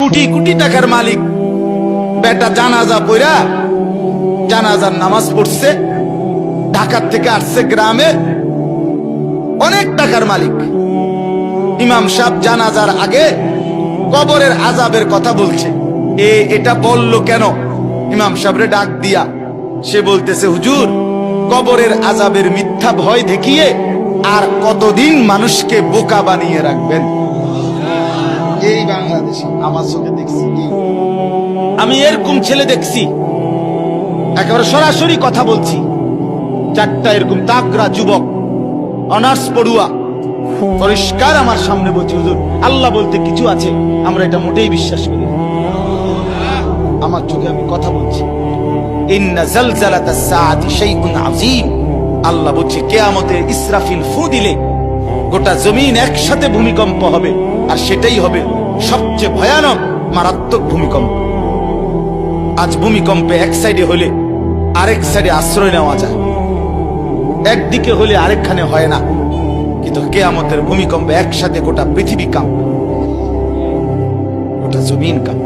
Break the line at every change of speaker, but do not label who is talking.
কোটি কোটি টাকার মালিক বেটা জানাজা পড়া জানাজার নামাজ পড়ছে, ঢাকার থেকে আসছে গ্রামে, অনেক টাকার মালিক। ইমাম সাহেব জানাজার আগে কবরের আযাবের কথা বলছে। এটা বললো কেন? ইমাম সাহেবরে ডাক দিয়া সে বলতেছে, হুজুর, কবরের আযাবের মিথ্যা ভয় দেখিয়ে আর কতদিন মানুষকে বোকা বানিয়ে রাখবেন। এই বাংলাদেশে আমার চোখে দেখছি, আমি এরকম ছেলে দেখছি, একেবারে সরাসরি কথা বলছি। চারটা এরকম তাগড়া যুবক, অনার্স পড়ুয়া, পরিষ্কার আমার সামনে বলছে, হুজুর, আল্লাহ বলতে কিছু আছে, আমরা এটা মোটেই বিশ্বাস করি না। আমার চোখে আমি কথা বলছি। ইন্না জালজালাতাস সাআতি শাইউন আযীম। আল্লাহ বলছে কিয়ামতে ইসরাফিল ফু দিলে গোটা জমিন একসাথে ভূমিকম্প হবে, আর সেটাই হবে সবচেয়ে ভয়ানক মারাত্মক ভূমিকম্প। আজ ভূমিকম্পে এক সাইডে হলে আরেক সাইডে আশ্রয় নেওয়া যায়, একদিকে হলে আরেকখানে হয় না, কিন্তু কিয়ামতের ভূমিকম্পে একসাথে গোটা পৃথিবী কাঁপবে, গোটা জমিন কাঁপবে।